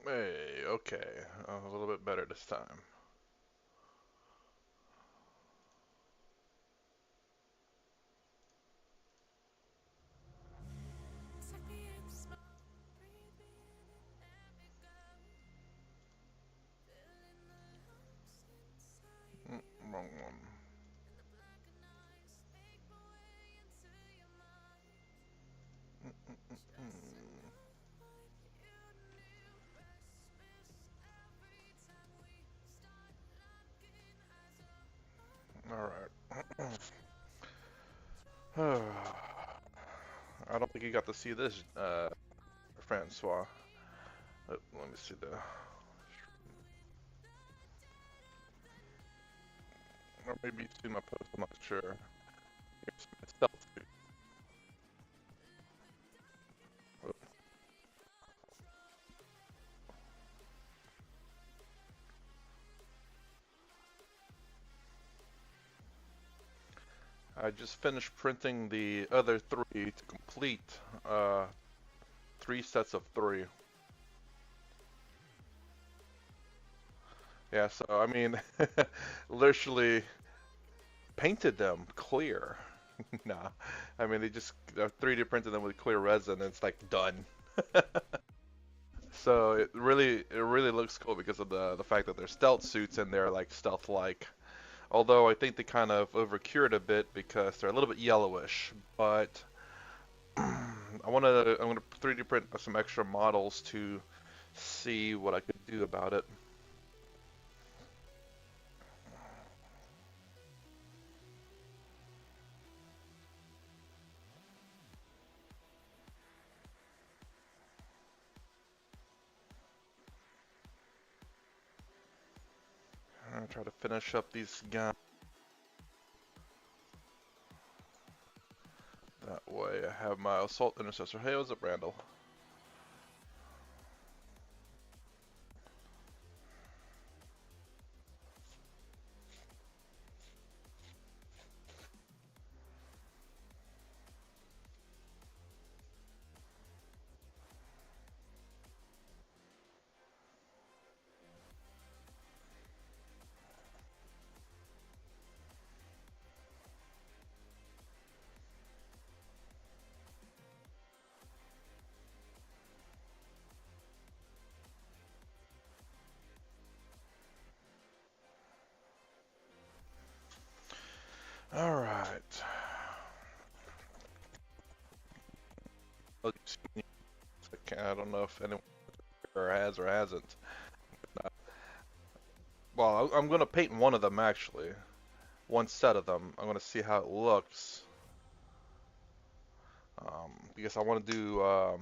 Hey, okay. A little bit better this time. Wrong one. Alright. I don't think you got to see this, Francois. Let me see the. Or maybe you've seen my post, I'm not sure. Here's my stealth suit. I just finished printing the other three to complete uh, three sets of three. Yeah, so I mean, literally painted them clear. Nah, I mean they just 3D printed them with clear resin and it's like done. So it really looks cool because of the fact that they're stealth suits and they're like stealth-like. Although I think they kind of overcured a bit because they're a little bit yellowish. But I'm gonna 3D print some extra models to see what I could do about it. I'm gonna try to finish up these guns. That way I have my assault intercessor. Hey, what's up, Randall? All right. I don't know if anyone has or hasn't. Well, I'm gonna paint one of them actually. One set of them. I'm gonna see how it looks. Because I want to do, I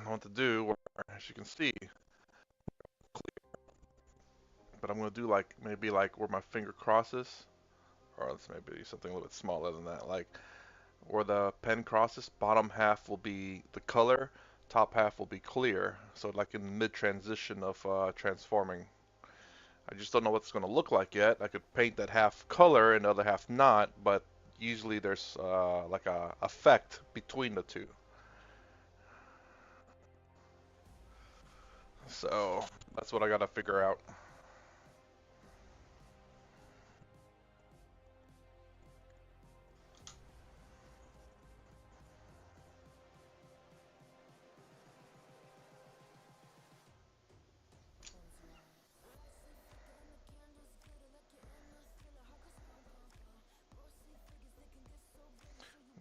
want to do, as you can see, but I'm gonna do like maybe like where my finger crosses, or let's maybe something a little bit smaller than that. Like where the pen crosses, bottom half will be the color, top half will be clear. So like in mid transition of transforming. I just don't know what it's gonna look like yet. I could paint that half color and the other half not, but usually there's like a effect between the two. So that's what I gotta figure out.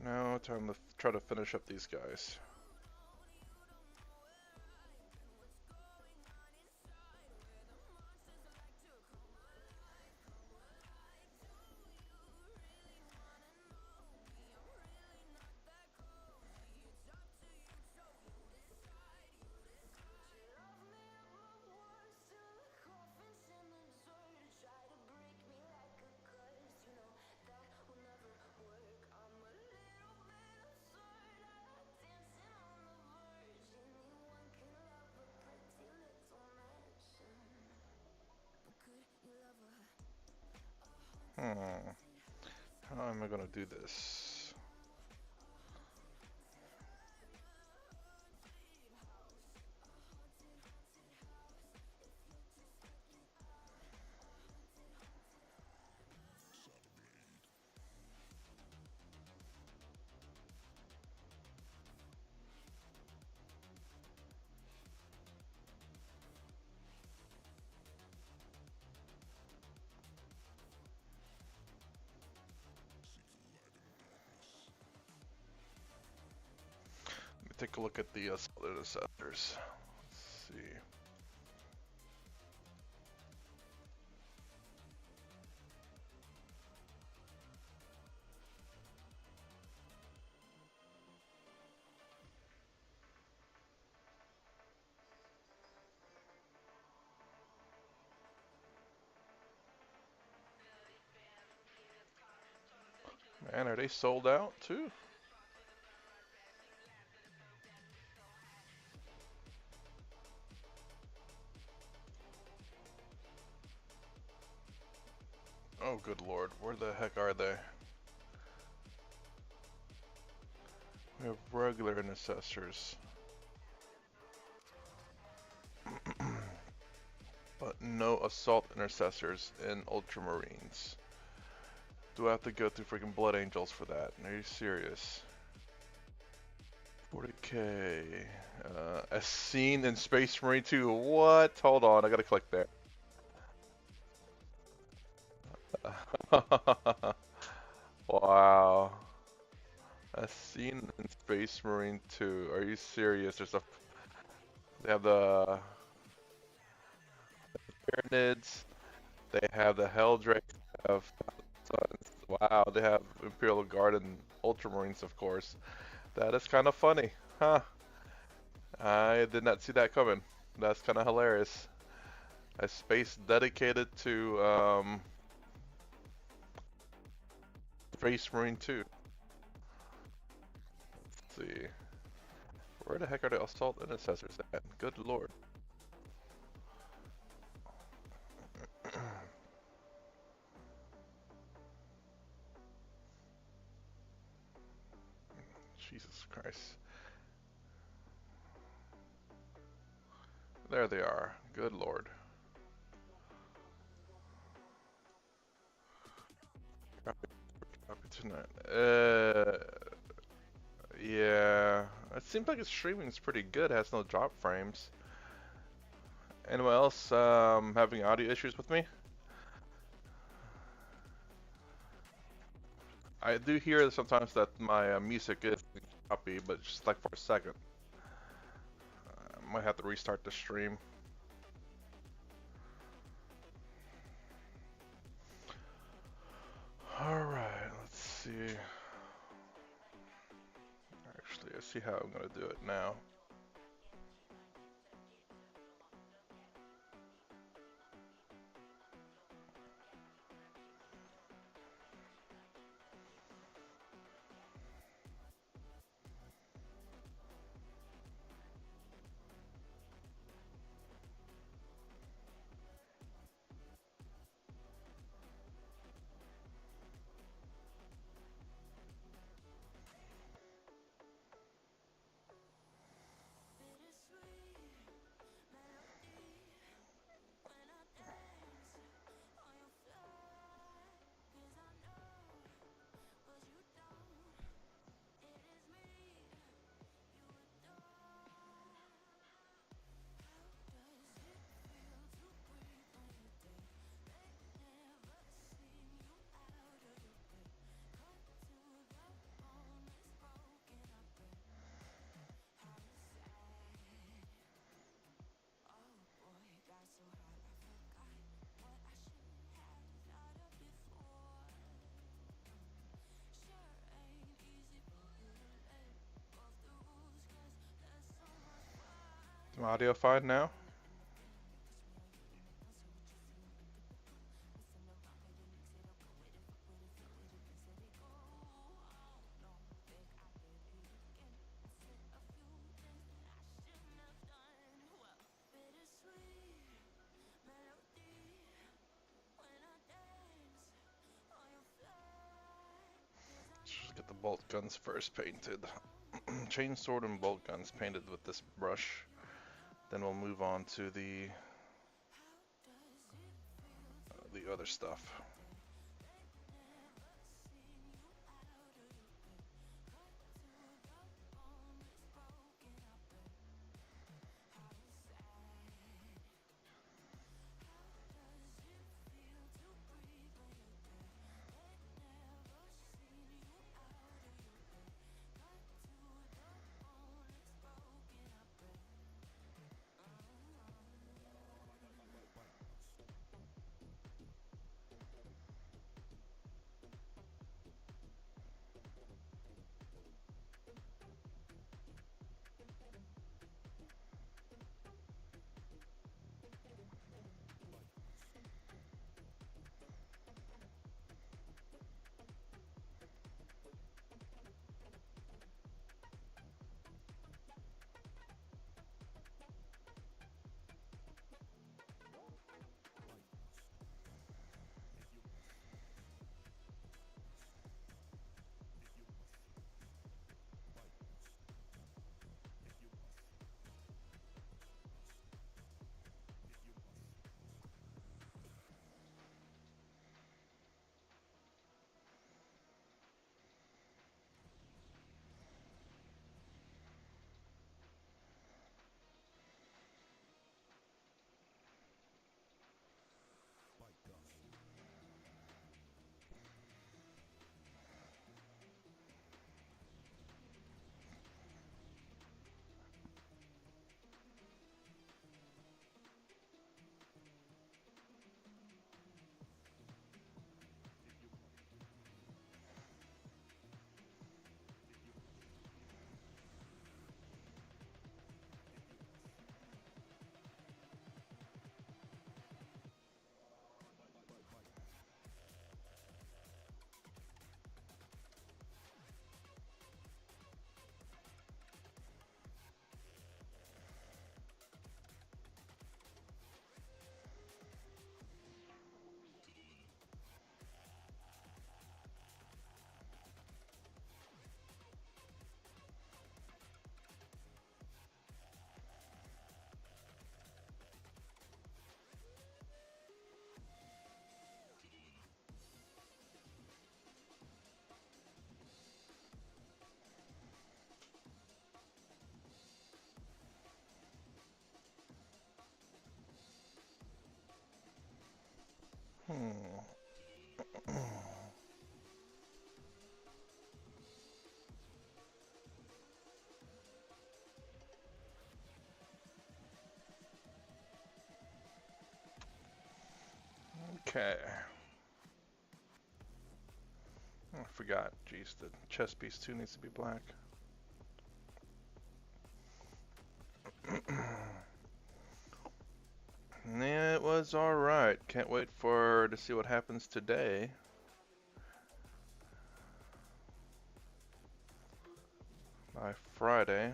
Now time to try to finish up these guys. Hmm. How am I gonna do this? take a look at the solid assessors. Let's see. Man, are they sold out too? Oh, good lord. Where the heck are they? We have regular intercessors. But no assault intercessors in Ultramarines. Do I have to go through freaking Blood Angels for that? Are you serious? 40k. As seen in Space Marine 2. What? Hold on, I gotta click there. Wow. As seen in Space Marine 2. Are you serious? They have the Pyramids. They have the Helldrake. They have Sons. Wow, they have Imperial Guard and Ultramarines, of course. That is kind of funny, huh? I did not see that coming. That's kind of hilarious. A space dedicated to Space Marine 2. Let's see. Where the heck are the assault intercessors at? Good lord. Jesus Christ. There they are. Good lord. Copy tonight. Yeah. It seems like its streaming is pretty good. It has no drop frames. Anyone else having audio issues with me? I do hear sometimes that my music is choppy, but just like for a second. I might have to restart the stream. Alright, let's see. Actually, I see how I'm gonna do it now. Is my audio fine now? Let's get the bolt guns first painted. Chainsword and bolt guns painted with this brush. Then we'll move on to the other stuff. Hmm. Okay. I forgot. Jeez, the chess piece too needs to be black. Yeah, it was alright. Can't wait to see what happens today. By Friday.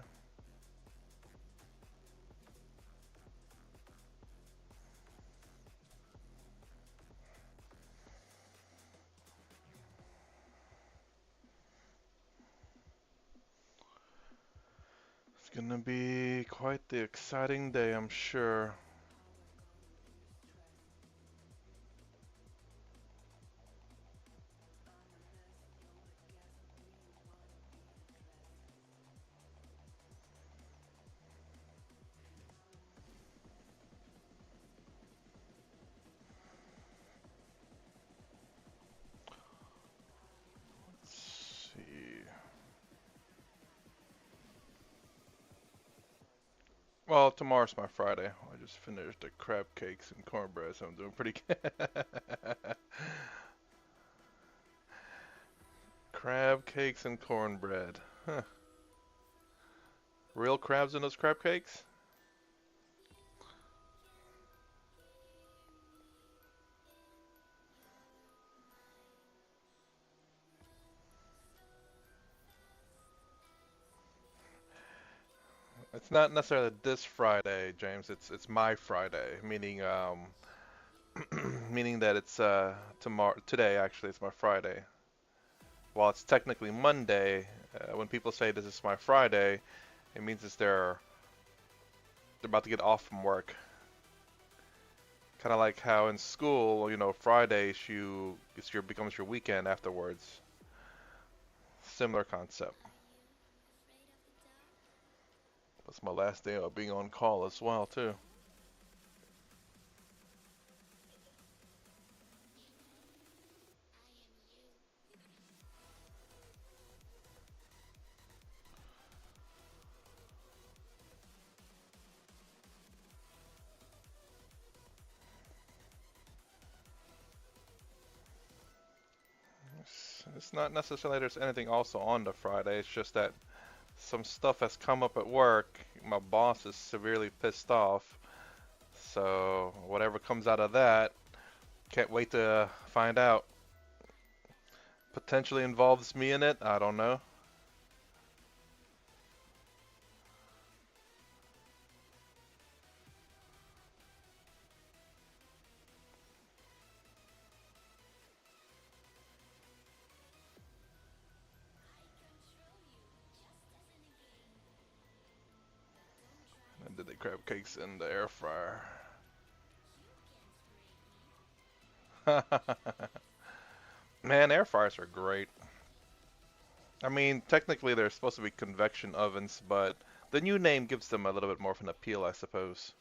It's gonna be quite the exciting day, I'm sure. Let's see. Well, tomorrow's my Friday. I just finished the crab cakes and cornbread, so I'm doing pretty good. Crab cakes and cornbread. Huh. Real crabs in those crab cakes? It's not necessarily this Friday, James. It's my Friday, meaning meaning that it's tomorrow today actually it's my Friday. While it's technically Monday, when people say this is my Friday, it means they're about to get off from work. Kind of like how in school, Fridays it's your becomes your weekend afterwards. Similar concept. That's my last day of being on call as well too. It's not necessarily there's anything also on the Friday. It's just that some stuff has come up at work. My boss is severely pissed off. So whatever comes out of that, can't wait to find out. Potentially involves me in it. I don't know. I did the crab cakes in the air fryer. Man, air fryers are great. I mean, technically they're supposed to be convection ovens, but the new name gives them a little bit more of an appeal, I suppose.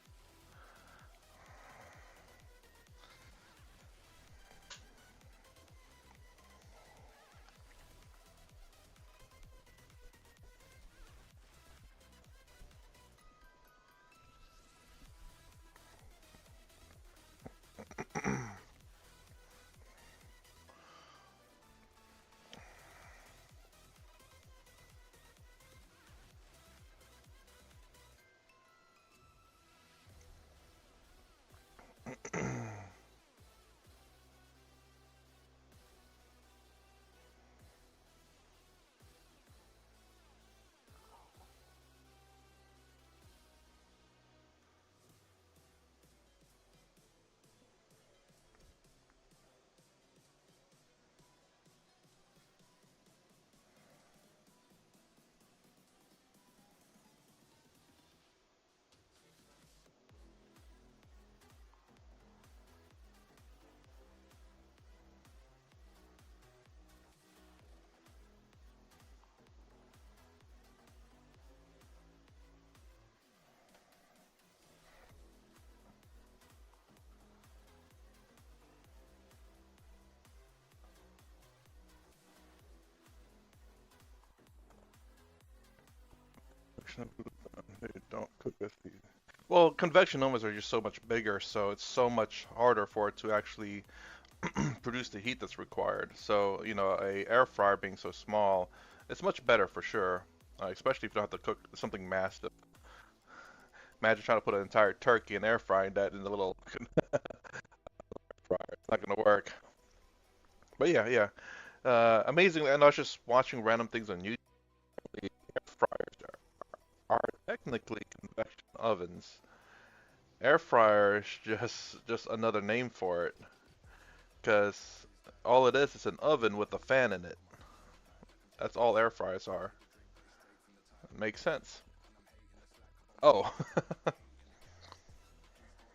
They don't cook with these. Well, convection ovens are just so much bigger, so it's so much harder for it to actually produce the heat that's required. So, a air fryer being so small, it's much better for sure. Especially if you don't have to cook something massive. Imagine trying to put an entire turkey and air frying that in the little fryer. It's not gonna work. But yeah, yeah. Amazingly, and I was just watching random things on YouTube. The air fryers are technically convection ovens. Air fryer is just another name for it, because all it is an oven with a fan in it. That's all air fryers are. Makes sense. Oh,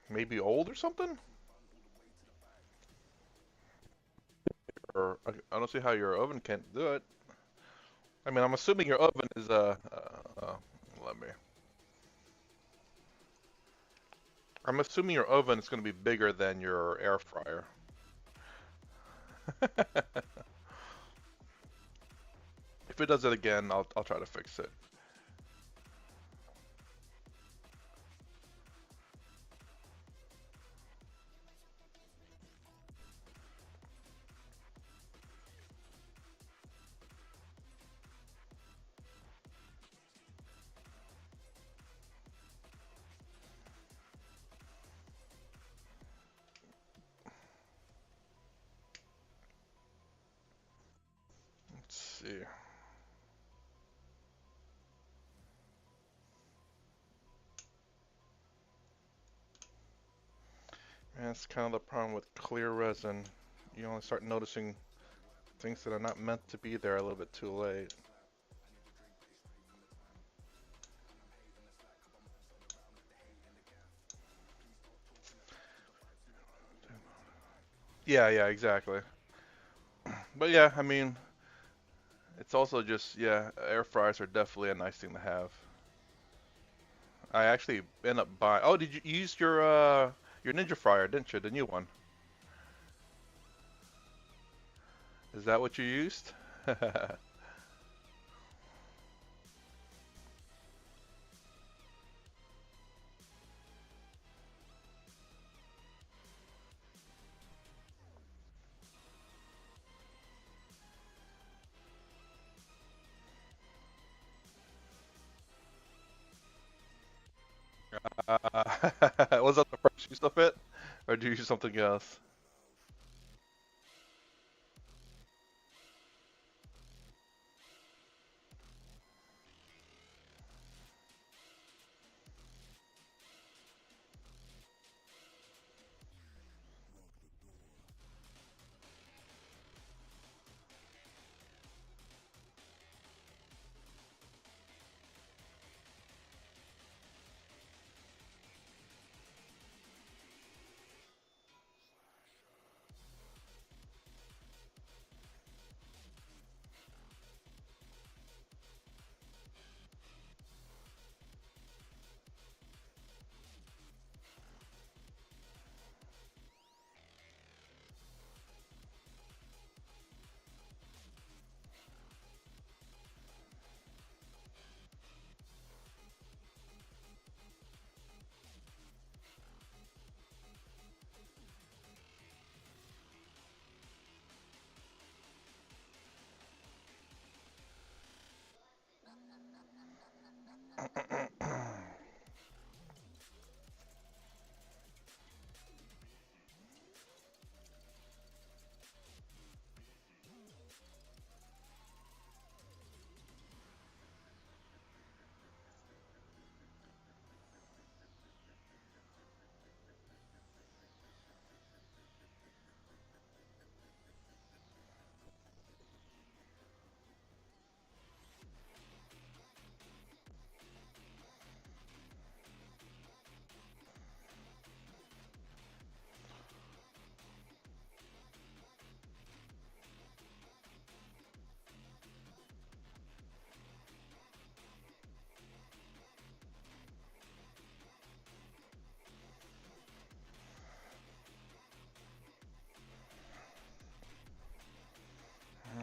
maybe old or something? Or I don't see how your oven can't do it. I mean, I'm assuming your oven is let me. I'm assuming your oven is going to be bigger than your air fryer. If it does it again, I'll try to fix it. Let's see. Man, that's kind of the problem with clear resin. You only start noticing things that are not meant to be there a little bit too late. Yeah, yeah, exactly. But yeah, I mean, it's also just, yeah, air fryers are definitely a nice thing to have. I actually end up buying. Oh, did you use your Ninja fryer, didn't you? The new one. Is that what you used? Was that the first use of it, or do you use something else?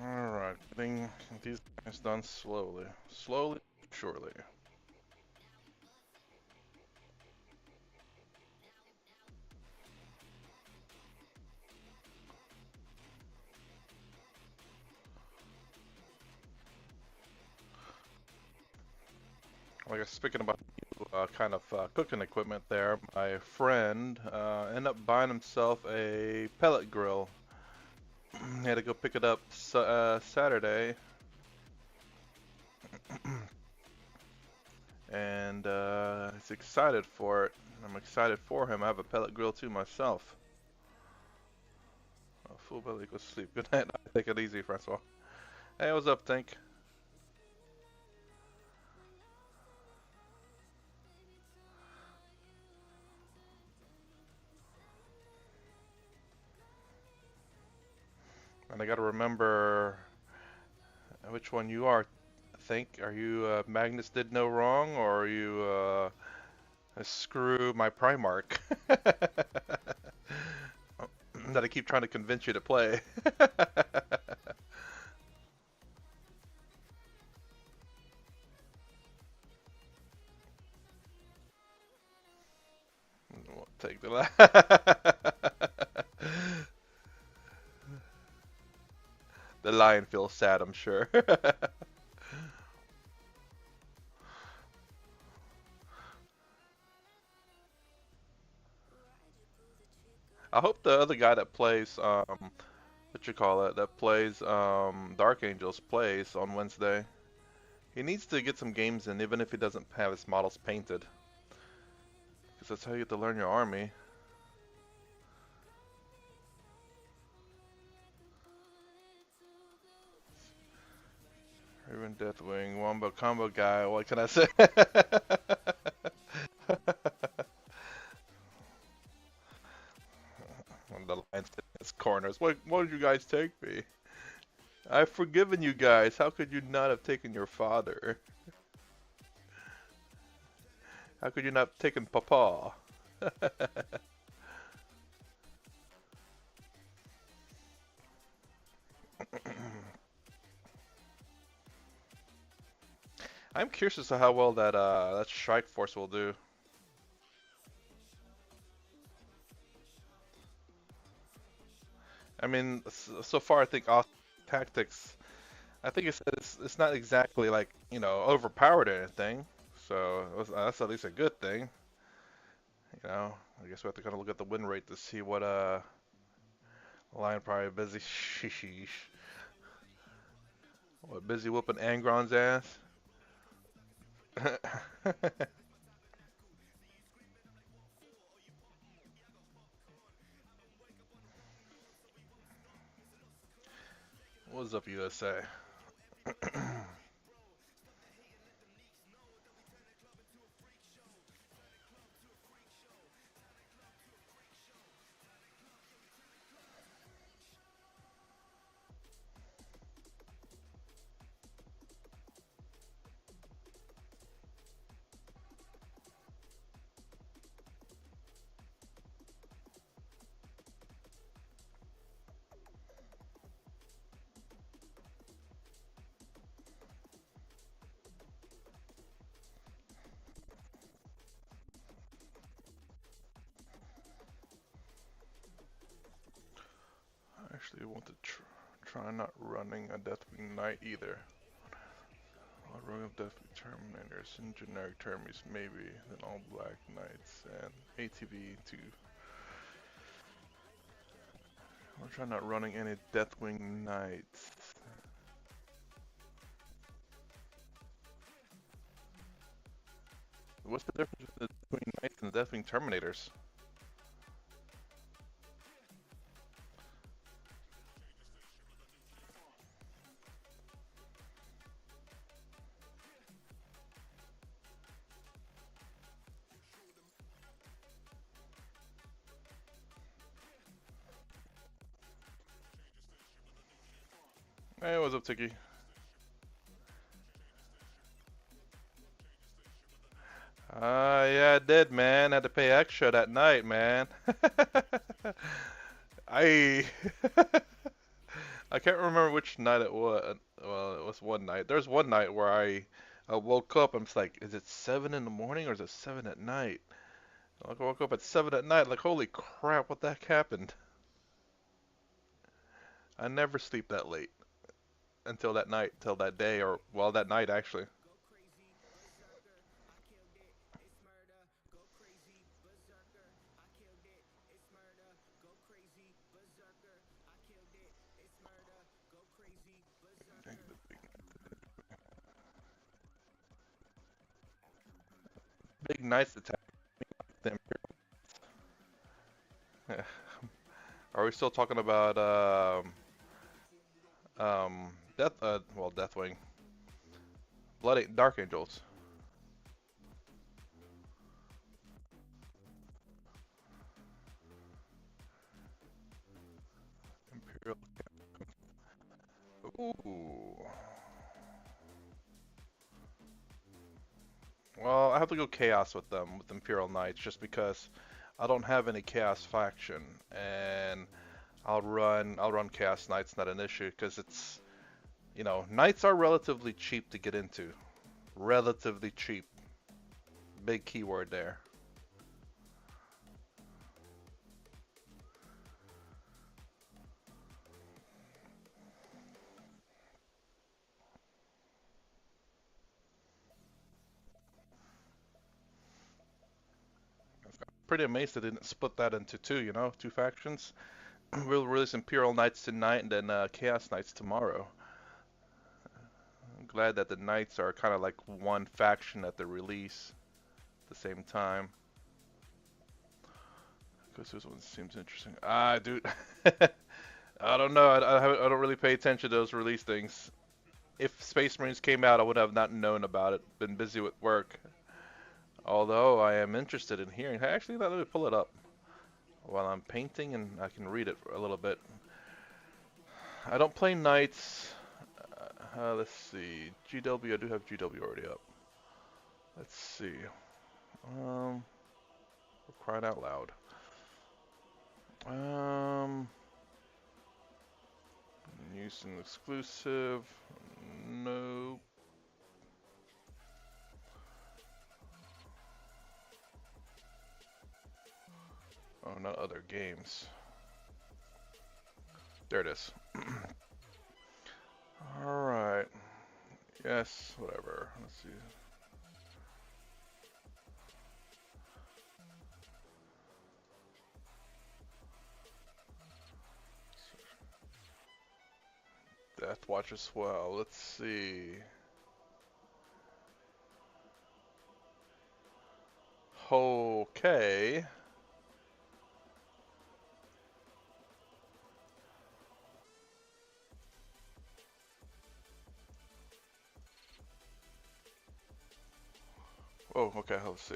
All right, getting these guys done slowly, slowly, surely. Like speaking about kind of cooking equipment there, my friend ended up buying himself a pellet grill. He had to go pick it up Saturday, and he's excited for it. I'm excited for him. I have a pellet grill too myself. Full belly equals sleep. Good night. Take it easy, Francois. Hey, what's up, Tink? And I gotta remember which one you are. Think, are you Magnus did no wrong, or are you screw my Primark that I keep trying to convince you to play? We'll take the the lion feels sad, I'm sure. I hope the other guy that plays what you call it, that plays Dark Angels plays on Wednesday. He needs to get some games in, even if he doesn't have his models painted, because that's how you get to learn your army. Even Deathwing, Wombo combo guy. What can I say? The lion's in his corners. What did you guys take me? I've forgiven you guys. How could you not have taken your father? How could you not have taken Papa? I'm curious as to how well that strike force will do. I mean, so far I think off tactics. I think it's not exactly like overpowered or anything. So that's at least a good thing. I guess we have to kind of look at the win rate to see what Lion probably busy. Sheesh. What, busy whooping Angron's ass? What's up, USA? I actually want to try not running a Deathwing Knight either. A rung of Deathwing Terminators in generic terms, maybe, then all black knights and ATV to. We're trying not running any Deathwing Knights. What's the difference between Knights and Deathwing Terminators? Hey, what's up, Tiki? Yeah, I did, man. Had to pay extra that night, man. I I can't remember which night it was. Well, it was one night. There's one night where I woke up. I'm just like, is it 7 in the morning or is it 7 at night? Like, I woke up at 7 at night. Like, holy crap, what the heck happened? I never sleep that late until that night, till that day, or well, that night actually. big knights attack them. Are we still talking about Deathwing, Dark Angels, Imperial? Ooh. Well, I have to go Chaos with them, with Imperial Knights, just because I don't have any Chaos faction, and I'll run Chaos Knights, not an issue, because it's, Knights are relatively cheap to get into. Relatively cheap. Big keyword there. Pretty amazed they didn't split that into two, two factions. We'll release Imperial Knights tonight and then Chaos Knights tomorrow. I'm glad that the Knights are kind of like one faction at the release at the same time. Because this one seems interesting. Ah, dude. I don't know. I don't really pay attention to those release things. If Space Marines came out, I would have not known about it. Been busy with work. Although I am interested in hearing. Actually, let me pull it up while I'm painting and I can read it for a little bit. I don't play Knights. Let's see. GW, I do have GW already up. Let's see. We're crying out loud. Use an exclusive. No. Oh, not other games. There it is. Alright. Yes, whatever. Let's see. Death Watch as well. Let's see. Okay. Oh, okay, let's see.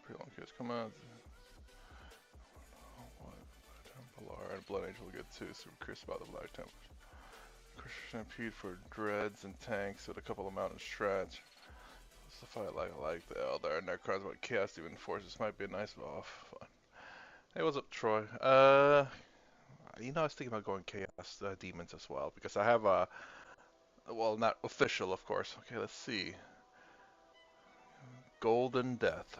Pretty long case. Come on. Templar, Blood Angel will get two. Super curious about the Black Templars. Christian Stampede for dreads and tanks with a couple of mountain strats. It's the fight like the Elder and their cards about Chaos Demon Forces might be a nice off. Fun. Hey, what's up, Troy? I was thinking about going Chaos Demons as well because I have a, well, not official, of course. Okay, let's see. Golden Death.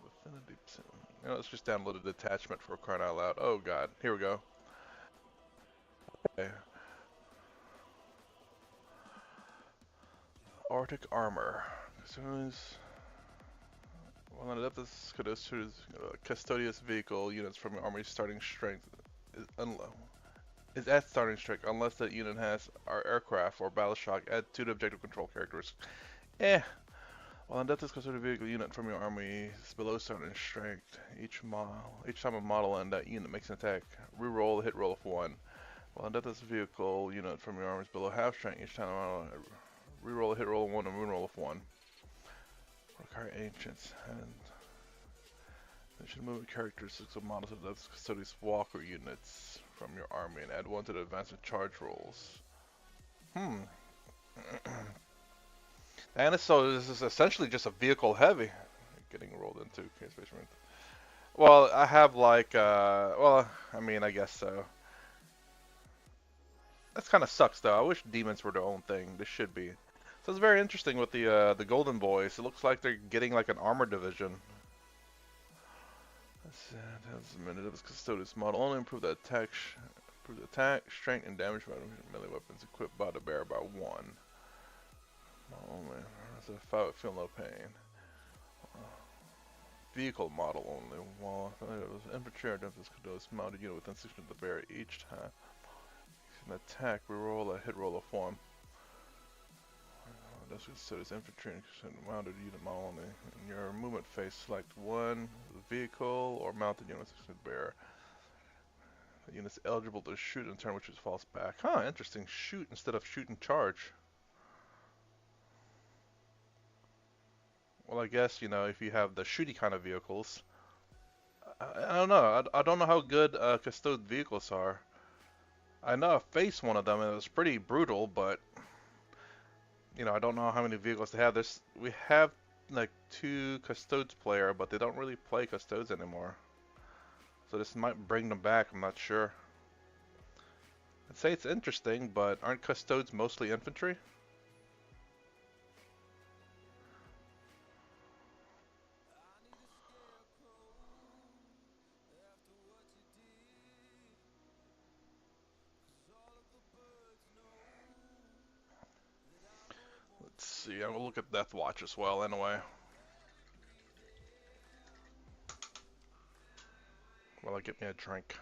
Within a deep sin. Let's just download a detachment for crying out loud. Oh God, here we go. Okay. Arctic armor. Well, that this custodious vehicle units from your army's starting strength is, is at starting strength unless that unit has our aircraft or battle shock. Add 2 to objective control characters. Eh. While undeath is custodial vehicle unit from your army is below starting strength, each time a model in that unit makes an attack, reroll a hit roll of 1. While undeath is vehicle unit from your army is below half strength, each time a model reroll a hit roll of 1 and moon roll of 1. Require ancients and they should move characteristics of models of those custodious walker units from your army and add 1 to the advancement charge rolls. And so this is essentially just a vehicle heavy getting rolled into case basement. Well, I have like I mean, I guess so. That kind of sucks though. I wish demons were their own thing. This should be. So it's very interesting with the Golden Boys. It looks like they're getting like an armor division. That's a minute of its custodious model. Only improve the attack, strength, and damage by melee weapons equipped by the bearer by 1. Only. As if I would feel no pain. Vehicle model only. While it was infantry or defense custodious mounted unit within 6 of the bearer each time. an attack, reroll a hit roll of 1. That's considered as infantry and mounted unit model only. In your movement phase, select one vehicle or mounted units that bear. The unit's eligible to shoot in turn, which is falls back. Huh, interesting. Shoot instead of shoot and charge. Well, I guess, you know, if you have the shooty kind of vehicles. I don't know. I don't know how good custode vehicles are. I know I faced one of them and it was pretty brutal, but you know, I don't know how many vehicles they have. We have like 2 custodes player, but they don't really play custodes anymore. So this might bring them back, I'm not sure. I'd say it's interesting, but aren't custodes mostly infantry? Let's see, I will look at Death Watch as well anyway. While I get me a drink.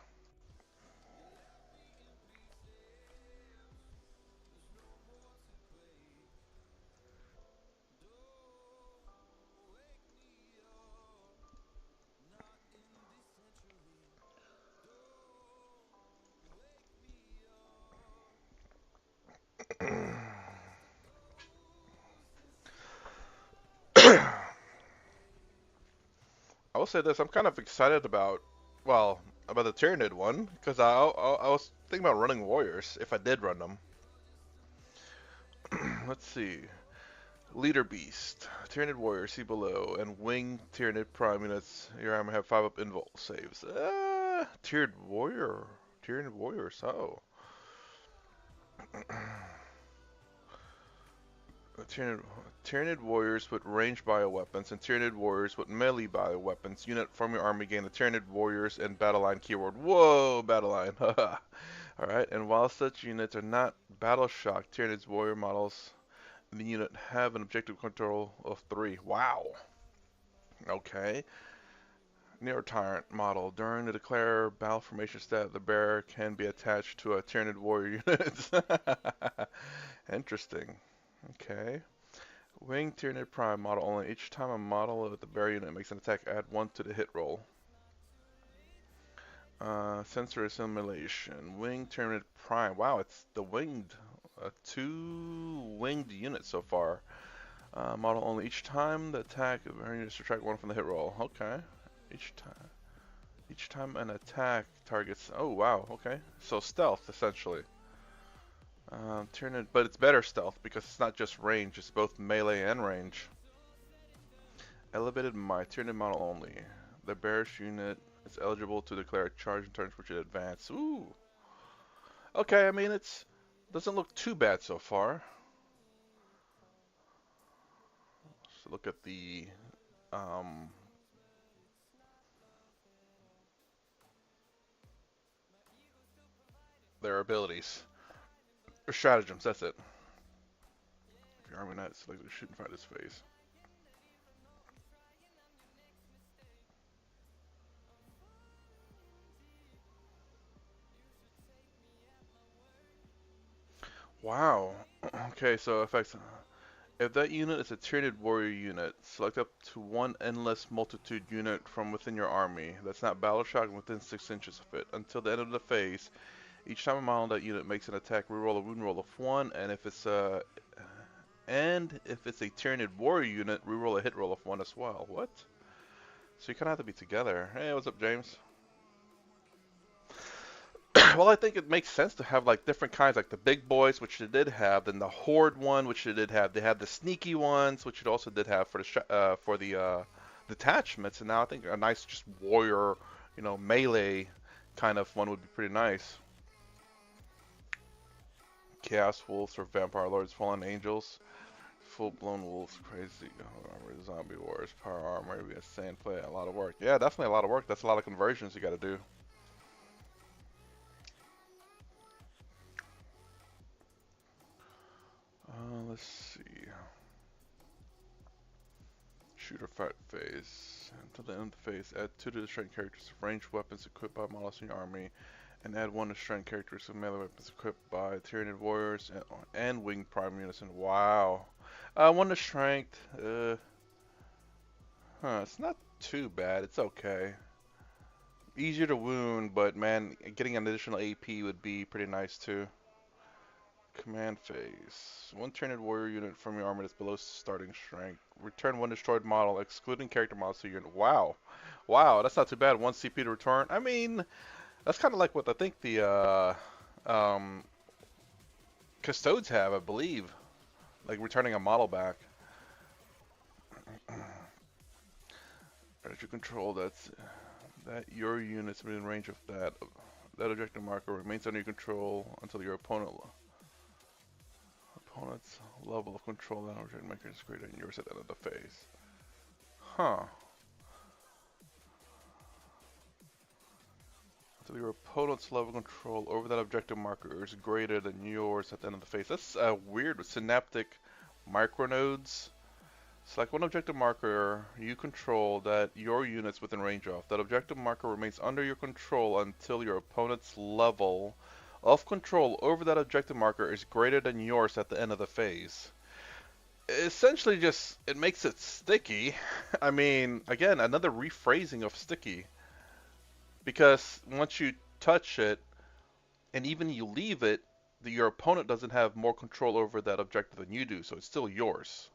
I will say this, I'm kind of excited about, well, about the Tyranid one, because I was thinking about running warriors, if I did run them. Let's see. Leader Beast, Tyranid Warrior, see below, and Wing Tyranid Prime units. Your armor have 5 up invul saves. Tiered Warrior. Tyranid Warriors, oh. Tyranid, Tyranid Warriors with ranged bioweapons and Tyranid Warriors with melee bioweapons. Unit from your army gain the Tyranid Warriors and battle line keyword. Whoa, battle line. Alright, and while such units are not battle shocked, Tyranid's warrior models in the unit have an objective control of 3. Wow. Okay. Neo Tyrant model. During the declare battle formation stat, the bearer can be attached to a Tyranid warrior unit. Interesting. Okay. Wing Tyranid Prime model only. Each time a model of the bearer unit makes an attack, add 1 to the hit roll. Sensor assimilation. Wing Tyranid Prime. Wow, it's the winged. 2 winged units so far. Model only. Each time the attack, the bearer unit subtract 1 from the hit roll. Okay. Each time an attack targets. Oh wow. Okay. So stealth essentially. Tyranid, but it's better stealth because it's not just range. It's both melee and range. Elevated might. Tyranid model only. The bearish unit is eligible to declare a charge in turns which it advance. Ooh. Okay. I mean, it's doesn't look too bad so far. So look at the their abilities. Or stratagems, that's it. If your army knight selected to shoot and fight his face. Wow. Okay, so effects. If that unit is a Tyranid warrior unit, select up to 1 endless multitude unit from within your army that's not battle shocked within 6 inches of it. Until the end of the phase, each time a model on that unit makes an attack, reroll a wound roll of 1, and if it's a Tyranid warrior unit, reroll a hit roll of 1 as well. What? So you kind of have to be together. Hey, what's up, James? Well, I think it makes sense to have like different kinds, like the big boys, which they did have, then the horde one, which they did have. They had the sneaky ones, which it also did have for the detachments, and now I think a nice just warrior, you know, melee kind of one would be pretty nice. Chaos wolves or vampire lords, fallen angels, full-blown wolves, crazy armor, zombie wars, power armor, we insane play, a lot of work. Yeah, definitely a lot of work. That's a lot of conversions you got to do. Let's see. Shooter fight phase. Until the end of the phase, add 2 to the strength characters of ranged weapons equipped by models in your army And add one to strength characteristics of melee weapons equipped by Tyranid warriors and winged prime unison. Wow. One to strength. It's not too bad. It's okay. Easier to wound, but man, getting an additional AP would be pretty nice too. Command phase. One Tyranid warrior unit from your army that's below starting strength. Return one destroyed model, excluding character models to your unit. Wow. Wow, that's not too bad. 1 CP to return. I mean, that's kind of like what I think the Custodes have, I believe. Like returning a model back. As you control, that your units within range of that objective marker remains under your control until your opponent's level of control that object marker is greater than yours at the end of the phase. Huh. Until your opponent's level of control over that objective marker is greater than yours at the end of the phase. That's weird with synaptic micronodes. Select one objective marker you control that your unit's within range of. That objective marker remains under your control until your opponent's level of control over that objective marker is greater than yours at the end of the phase. Essentially just, it makes it sticky. I mean, again, another rephrasing of sticky. Because once you touch it, and even you leave it, your opponent doesn't have more control over that objective than you do, so it's still yours.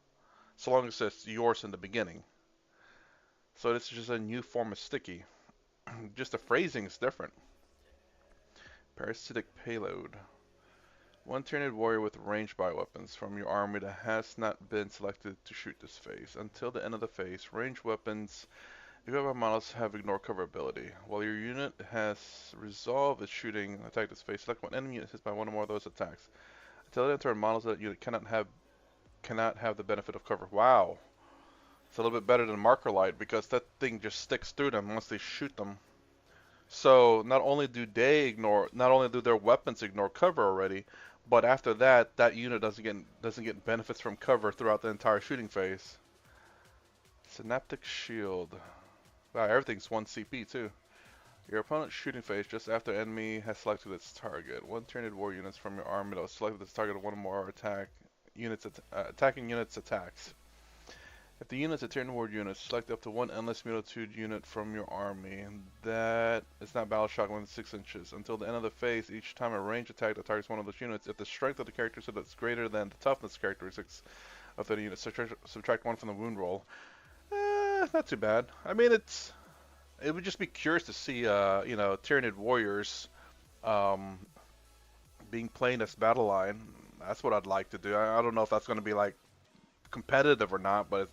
So long as it's yours in the beginning. So this is just a new form of sticky. Just the phrasing is different. Parasitic payload. One Tyranid warrior with ranged bioweapons from your army that has not been selected to shoot this phase. Until the end of the phase, ranged weapons equipped by models have ignore cover ability. While your unit has resolved its shooting attack this phase, select one enemy unit hit by one or more of those attacks. Until the enter models that unit cannot have the benefit of cover. Wow. It's a little bit better than marker light because that thing just sticks through them once they shoot them. So not only do their weapons ignore cover already, but after that, that unit doesn't get benefits from cover throughout the entire shooting phase. Synaptic shield. Wow, everything's 1 CP too. Your opponent's shooting phase just after enemy has selected its target. One Tyranid war units from your army that was selected its target of one or more attacking units attacks. If the unit's a Tyranid war unit, select up to one endless multitude unit from your army that is not battle shock within 6 inches. Until the end of the phase, each time a range attack that targets one of those units, if the strength of the characteristic is greater than the toughness characteristics of the unit, subtract 1 from the wound roll. Not too bad. I mean, it would just be curious to see, Tyranid warriors being played as battle line. That's what I'd like to do. I don't know if that's going to be like competitive or not, but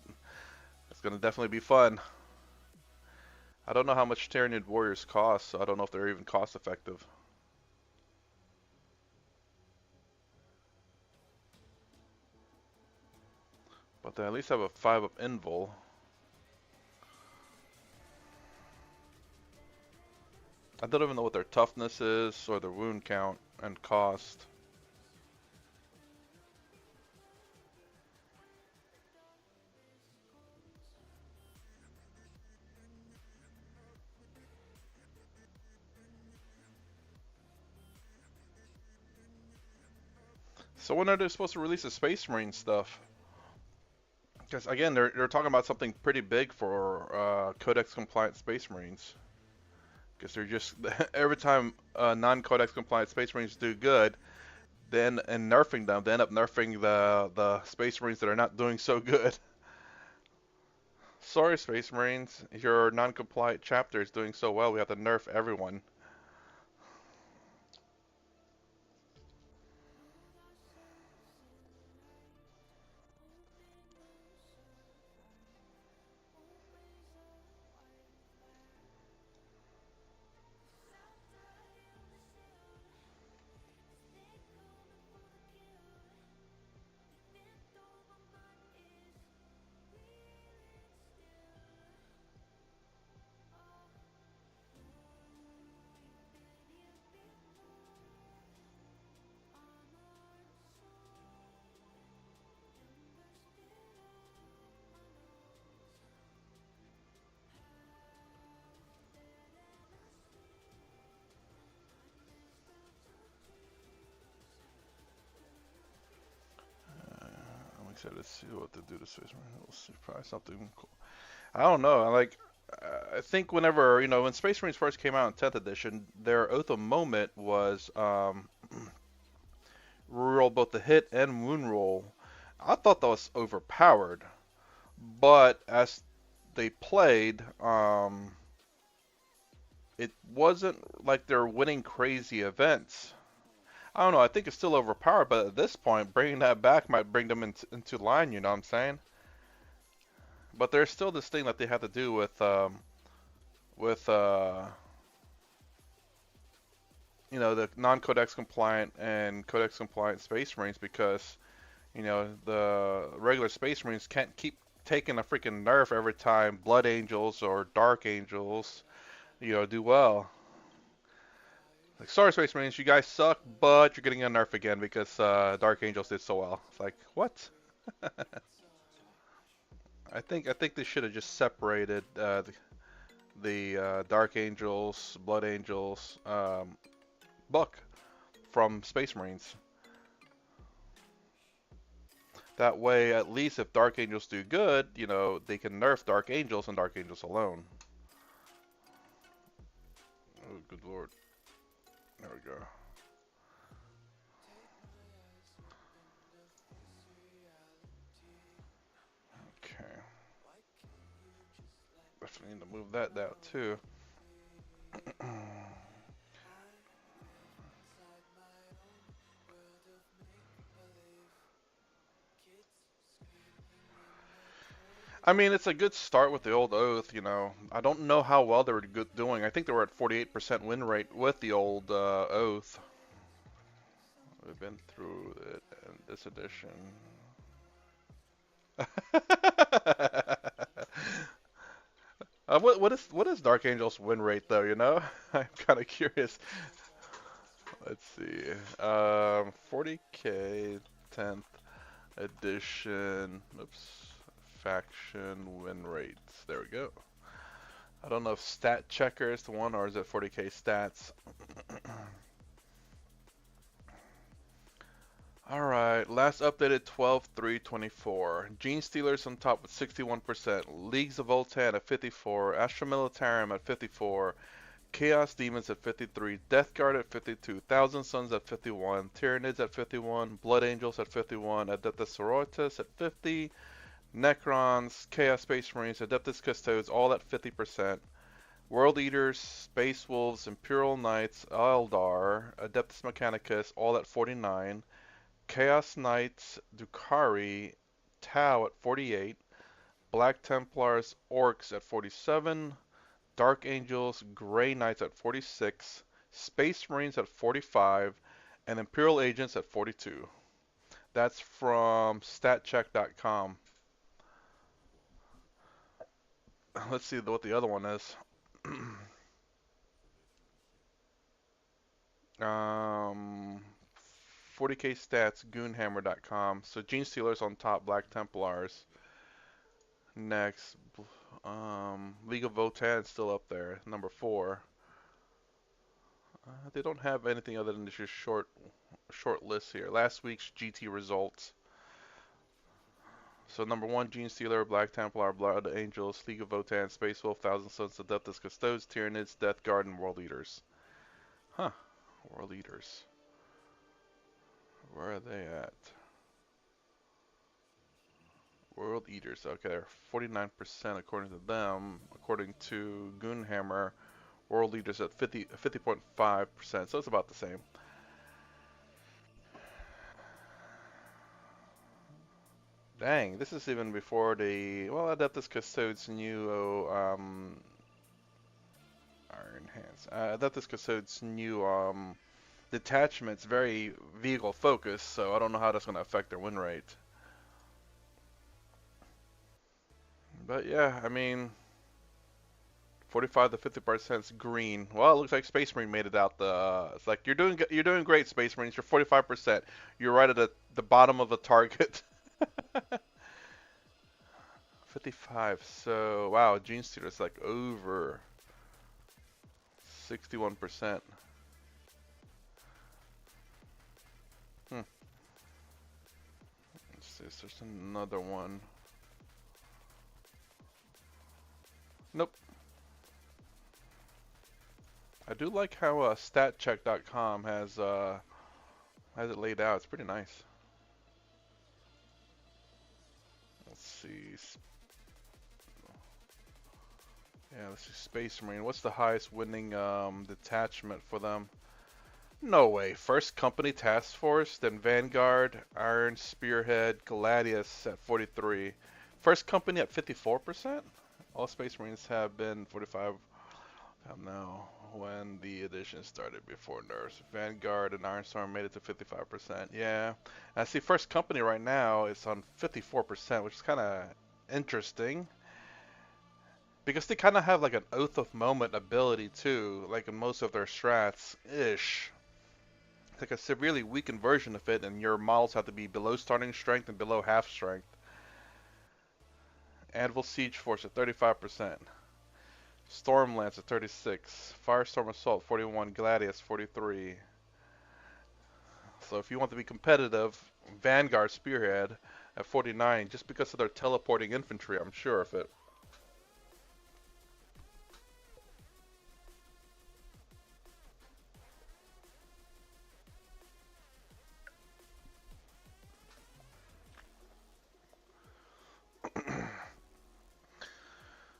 it's going to definitely be fun. I don't know how much Tyranid warriors cost, so I don't know if they're even cost effective. But they at least have a 5-up invul. I don't even know what their toughness is, or their wound count and cost. So when are they supposed to release the Space Marine stuff? Because again, they're talking about something pretty big for Codex compliant Space Marines. Because they're just every time non-Codex compliant Space Marines do good, then and nerfing them, they end up nerfing the Space Marines that are not doing so good. Sorry, Space Marines, your non-compliant chapter is doing so well. We have to nerf everyone. said, let's see what to do to Space Marine. We'll see, probably something cool. I don't know. Like, I think whenever, when Space Marines first came out in 10th edition, their Oath of Moment was reroll both the hit and wound roll. I thought that was overpowered, but as they played, it wasn't like they're winning crazy events. I don't know. I think it's still overpowered, but at this point, bringing that back might bring them into line. You know what I'm saying? But there's still this thing that they have to do with the non-codex compliant and codex compliant Space Marines because the regular Space Marines can't keep taking a freaking nerf every time Blood Angels or Dark Angels do well. Like, sorry, Space Marines, you guys suck, but you're getting a nerf again because Dark Angels did so well. It's like, what? I think they should have just separated the Dark Angels, Blood Angels, book from Space Marines. That way, at least if Dark Angels do good, they can nerf Dark Angels and Dark Angels alone. Oh, good lord. There we go. Okay. Definitely need to move that down too. I mean, it's a good start with the old Oath. I don't know how well they were doing. I think they were at 48% win rate with the old Oath. We've been through it in this edition. What is Dark Angel's win rate though? I'm kind of curious. Let's see. 40K 10th edition. Oops. Faction win rates. There we go. I don't know if Stat Checker is the one or is it 40K stats. Alright, last updated 12/3/24. Gene Stealers on top with 61%. Leagues of Voltan at 54. Astro Militarum at 54. Chaos Demons at 53. Death Guard at 52. Thousand Suns at 51. Tyranids at 51. Blood Angels at 51. Adeptus Sororitas at 50. Necrons, Chaos Space Marines, Adeptus Custodes, all at 50%. World Eaters, Space Wolves, Imperial Knights, Eldar, Adeptus Mechanicus, all at 49. Chaos Knights, Drukhari, Tau at 48. Black Templars, Orcs at 47. Dark Angels, Grey Knights at 46. Space Marines at 45. And Imperial Agents at 42. That's from statcheck.com. Let's see what the other one is. 40K stats, goonhammer.com. So Gene Stealers on top, Black Templars. Next, League of Votan still up there, number 4. They don't have anything other than just short list here. Last week's GT results. So number 1, Gene Stealer, Black Templar, Blood Angels, League of Votan, Space Wolf, Thousand Sons, Adeptus Custodes, Tyranids, Death Guard, and World Eaters. Huh. World Eaters. Where are they at? World Eaters. Okay, they're 49% according to them. According to Goonhammer, World Eaters at 50.5%. So it's about the same. Dang, this is even before the Adeptus Custodes new Iron Hands. Adeptus Custodes new detachment's very vehicle focused, so I don't know how that's going to affect their win rate. But yeah, I mean, 45 to 50% green. Well, it looks like Space Marine made it out. It's like you're doing great, Space Marines. You're 45%. You're right at the bottom of the target. 55. So wow, Gene Stealer's like over 61%. Let's see. There's another one. Nope. I do like how statcheck.com has it laid out. It's pretty nice. Let's see. Yeah, let's see. Space Marine. What's the highest winning detachment for them? No way. First Company Task Force, then Vanguard, Iron Spearhead, Gladius at 43. First Company at 54%? All Space Marines have been 45 now when the edition started before nerfs. Vanguard and Iron Storm made it to 55%. Yeah. I see First Company right now is on 54%, which is kind of interesting. Because they kind of have like an Oath of Moment ability too, like in most of their strats, ish. It's like a severely weakened version of it, and your models have to be below starting strength and below half strength. Anvil Siege Force at 35%. Storm Lance at 36. Firestorm Assault 41. Gladius 43. So if you want to be competitive, Vanguard Spearhead at 49, just because of their teleporting infantry, I'm sure of it.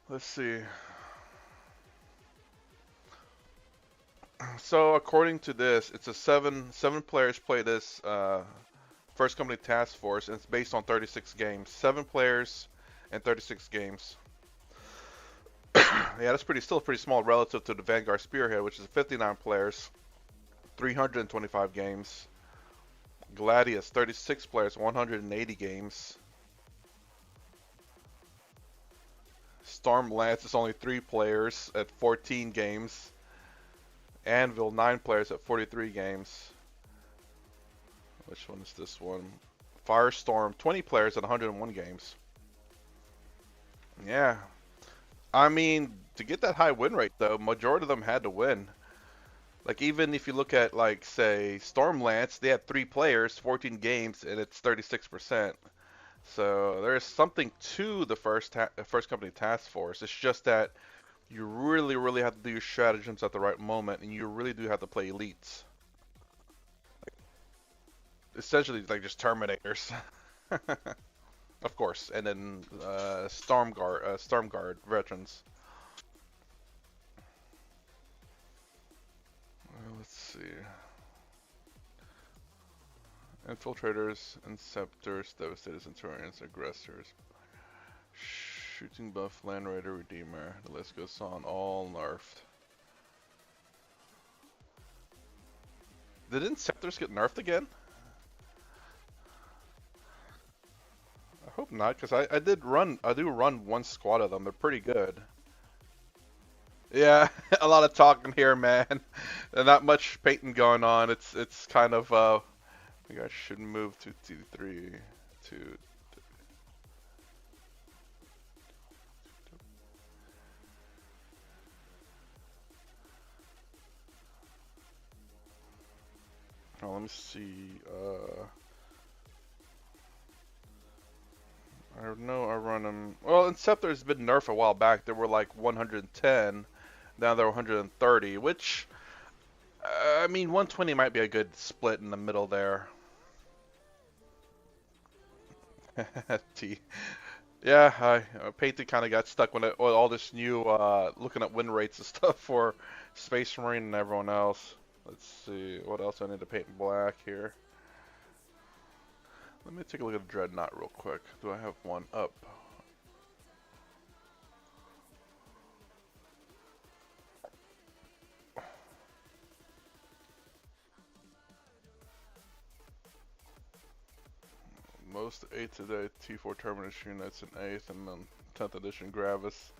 Let's see. So according to this, it's a seven players play this First Company Task Force, and it's based on 36 games. 7 players and 36 games. Yeah, that's still pretty small relative to the Vanguard Spearhead, which is 59 players, 325 games. Gladius, 36 players, 180 games. Storm Lance is only 3 players at 14 games. Anvil, 9 players at 43 games. Which one is this one? Firestorm, 20 players at 101 games. Yeah. I mean, to get that high win rate, though, majority of them had to win. Like, even if you look at, like, say, Stormlance, they had 3 players, 14 games, and it's 36%. So there's something to the first company task force. It's just that you really, really have to do your stratagems at the right moment, and you really do have to play elites. Essentially, like just Terminators. Of course, and then Stormguard veterans. Let's see. Infiltrators, Inceptors, Devastators, Centurions, Aggressors, Shooting Buff, Land Raider, Redeemer. The list goes on. All nerfed. Did Inceptors get nerfed again? I hope not, because I do run one squad of them. They're pretty good. Yeah, a lot of talking here, man. Not much painting going on. It's kind of I think I should move to T3 to. Oh, let me see. I know I run them. Well, Inceptor's been nerfed a while back. They were like 110. Now they're 130, which I mean, 120 might be a good split in the middle there. T. Yeah, Painted kind of got stuck when with all this new looking at win rates and stuff for Space Marine and everyone else. Let's see, what else I need to paint in black here. Let me take a look at the Dreadnought real quick. Do I have one up? Most 8th today T4 Terminus units in 8th, and then 10th edition Gravis.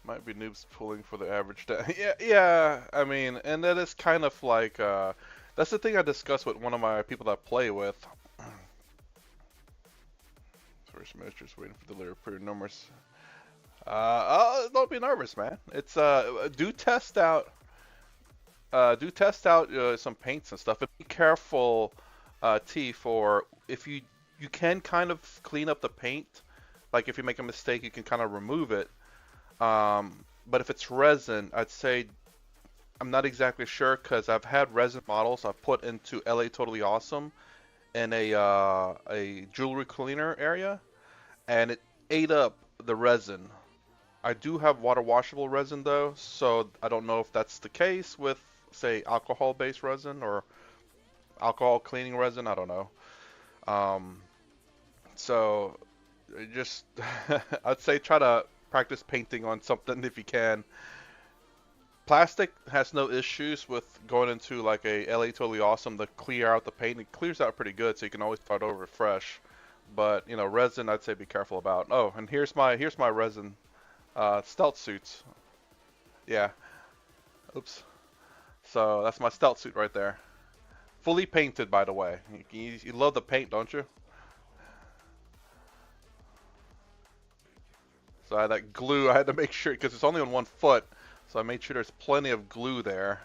Might be noobs pulling for the average day. Yeah, I mean, and that is kind of like, that's the thing I discussed with one of my people that I play with. First minister's waiting for delivery, pretty numerous. Don't be nervous, man. It's, do test out some paints and stuff, and be careful, T, for if you You can kind of clean up the paint. Like if you make a mistake, you can kind of remove it. But if it's resin, I'd say I'm not exactly sure because I've had resin models I've put into LA Totally Awesome in a jewelry cleaner area, and it ate up the resin. I do have water washable resin though, so I don't know if that's the case with say alcohol-based resin or alcohol cleaning resin. I don't know. Um, so just I'd say try to practice painting on something if you can. Plastic has no issues with going into like a LA Totally Awesome to clear out the paint. It clears out pretty good, so you can always start over fresh. But you know, resin, I'd say be careful about. Oh, and here's my resin stealth suits. Yeah. Oops. So that's my stealth suit right there. Fully painted, by the way. You love the paint, don't you? So I had that glue. I had to make sure because it's only on one foot, so I made sure there's plenty of glue there.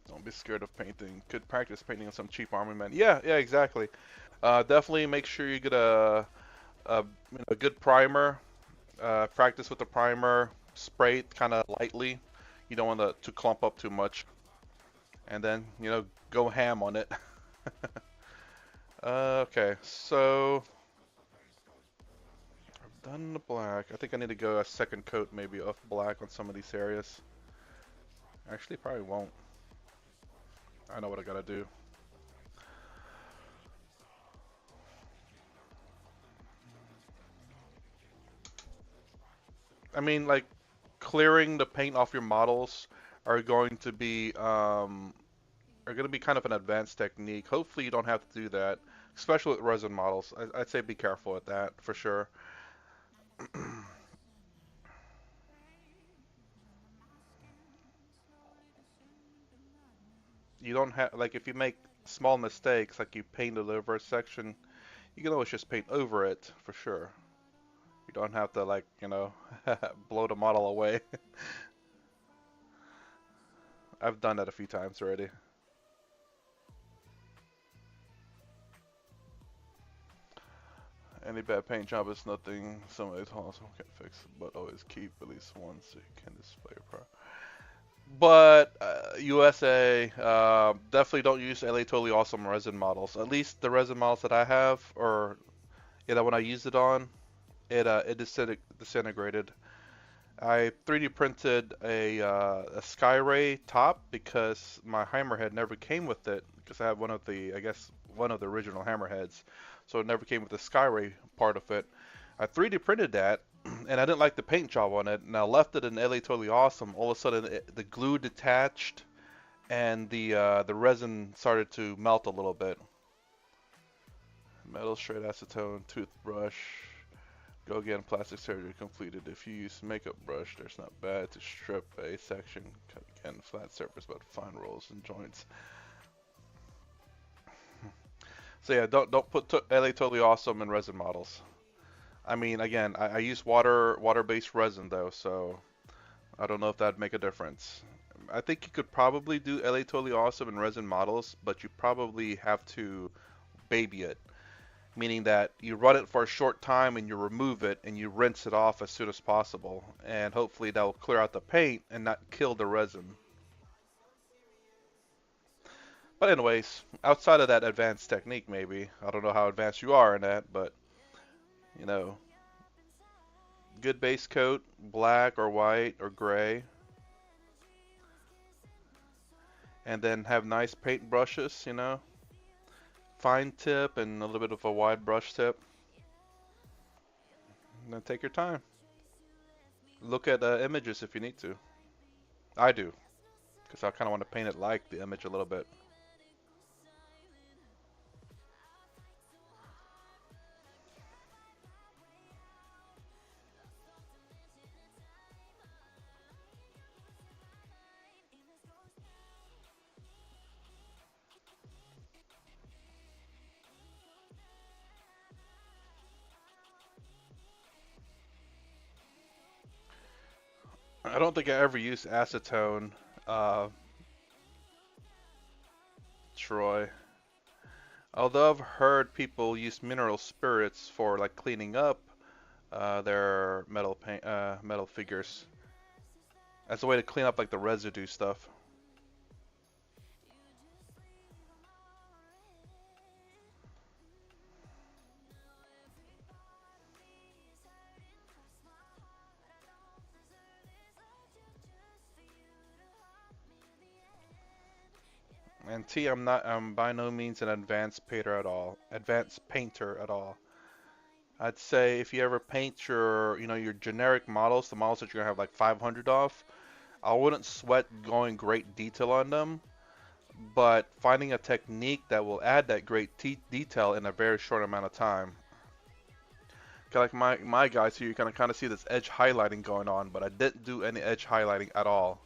Don't be scared of painting. Could practice painting on some cheap army men. Yeah, yeah, exactly. Definitely make sure you get a good primer. Practice with the primer. Spray it kind of lightly. You don't want to clump up too much. And then, go ham on it. Okay, so I've done the black. I think I need to go a second coat maybe of black on some of these areas. Actually, probably won't. I know what I gotta do. I mean, like, clearing the paint off your models are going to be kind of an advanced technique. Hopefully, you don't have to do that, especially with resin models. I'd say be careful with that for sure. You don't have like if you make small mistakes, like you painted over a section, you can always just paint over it for sure. You don't have to like blow the model away. I've done that a few times already. Any bad paint job is nothing somebody's also can fix, but always keep at least one so you can display your product. But USA, definitely don't use LA Totally Awesome resin models. At least the resin models that I have, or when I used it on, it disintegrated. I 3D printed a Skyray top because my hammerhead never came with it because I have one of the I guess one of the original hammerheads, so it never came with the Skyray part of it. I 3D printed that, and I didn't like the paint job on it, and I left it in LA Totally Awesome. All of a sudden, the glue detached, and the resin started to melt a little bit. Metal straight acetone toothbrush. Go again, plastic surgery completed. If you use makeup brush, there's not bad to strip a section. Cut again, flat surface, but fine rolls and joints. So yeah, don't put LA Totally Awesome in resin models. I mean, again, I use water-based resin though, so I don't know if that'd make a difference. I think you could probably do LA Totally Awesome in resin models, but you probably have to baby it, meaning that you run it for a short time and you remove it and you rinse it off as soon as possible, and hopefully that will clear out the paint and not kill the resin. But anyways, outside of that advanced technique, maybe I don't know how advanced you are in that, but you know, good base coat, black or white or gray, and then have nice paint brushes, fine tip and a little bit of a wide brush tip. And then take your time. Look at images if you need to. I do, because I kind of want to paint it like the image a little bit. I don't think I ever used acetone, uh, Troy. Although I've heard people use mineral spirits for like cleaning up their metal figures as a way to clean up like the residue stuff. And T, I'm by no means an advanced painter at all. I'd say if you ever paint your generic models, the models that you're gonna have like 500 off, I wouldn't sweat going great detail on them, but finding a technique that will add that great detail in a very short amount of time. Like my guys here, you can kind of see this edge highlighting going on, but I didn't do any edge highlighting at all.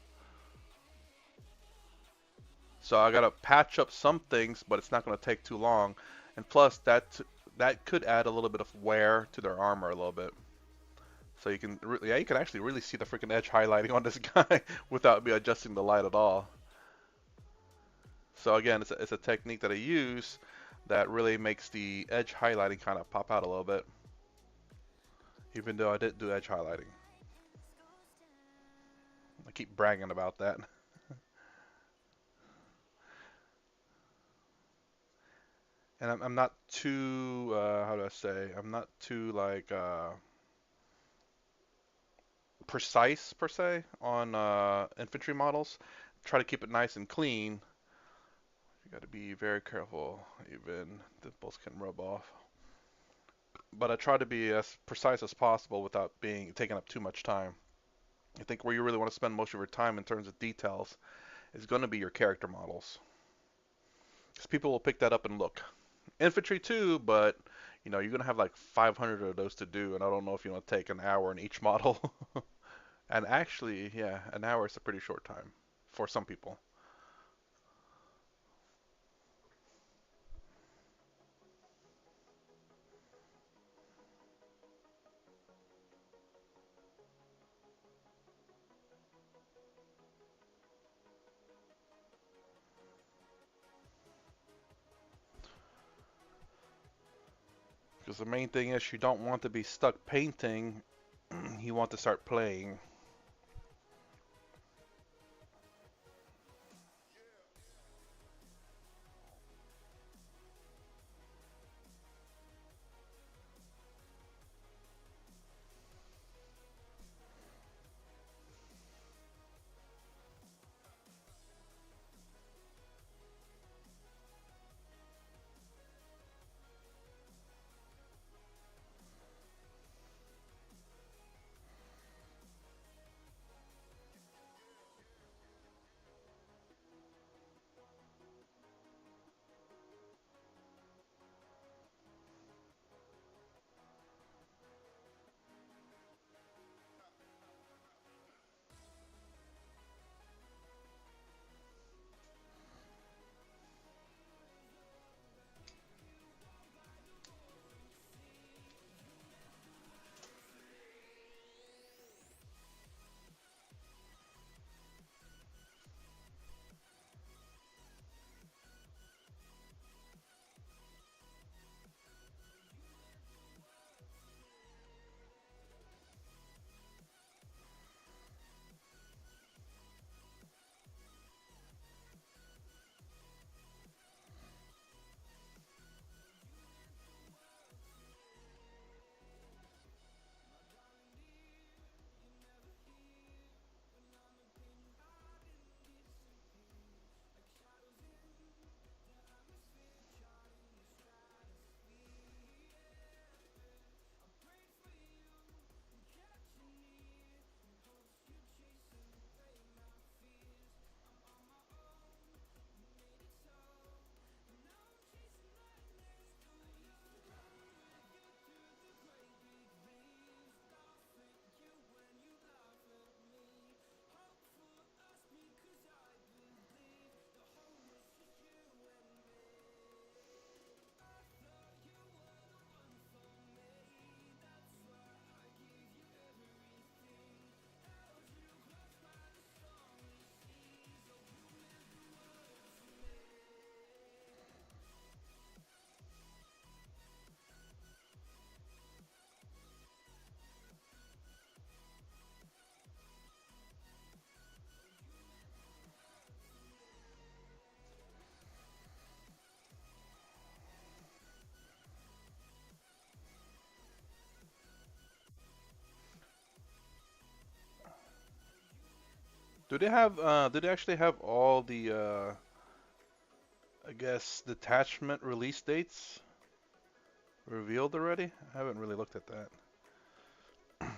So I gotta patch up some things, but it's not gonna take too long. And plus, that could add a little bit of wear to their armor a little bit. So yeah, you can actually really see the freaking edge highlighting on this guy without me adjusting the light at all. So again, it's a technique that I use that really makes the edge highlighting kind of pop out a little bit, even though I didn't do edge highlighting. I keep bragging about that. And I'm not too, how do I say, I'm not too like precise per se on infantry models. Try to keep it nice and clean. You got to be very careful, even dimples can rub off. But I try to be as precise as possible without being taking up too much time. I think where you really want to spend most of your time in terms of details is going to be your character models, because people will pick that up and look. Infantry too, but you're going to have like 500 of those to do, and I don't know if you want to take an hour in each model. And actually, yeah, an hour is a pretty short time for some people. Because the main thing is you don't want to be stuck painting, you want to start playing. Do they actually have all the I guess detachment release dates revealed already? I haven't really looked at that.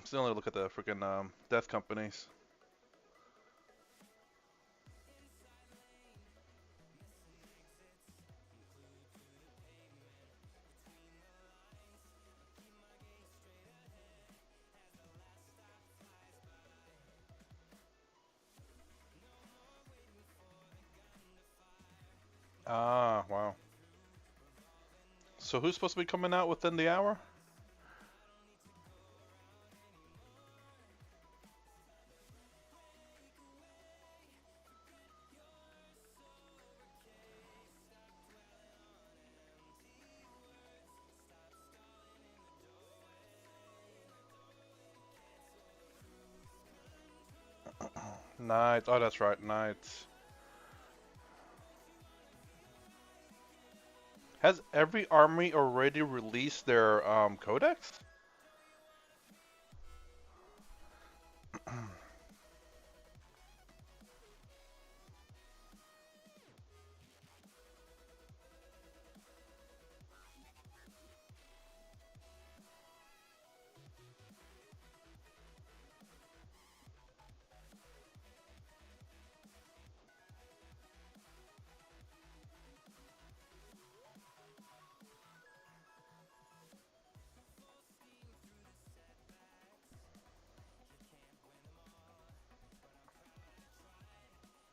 Still only look at the freaking death companies. Ah, wow. So who's supposed to be coming out within the hour? Knights. Oh, that's right, Knights. Has every army already released their codex?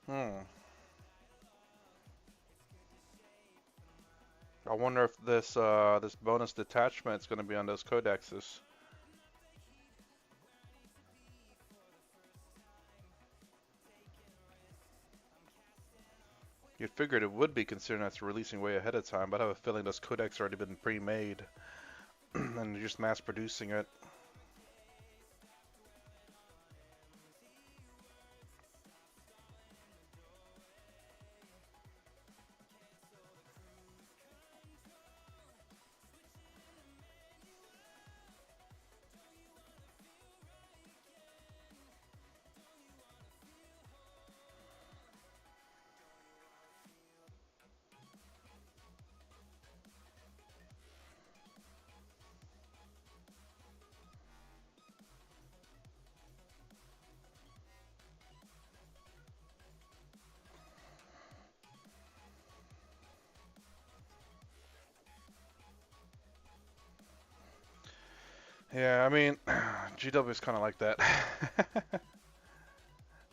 Hmm. I wonder if this bonus detachment is going to be on those codexes. You'd figured it would be considering that's releasing way ahead of time, but I have a feeling those codecs already been pre-made and they're just mass producing it. Yeah, I mean, GW is kind of like that.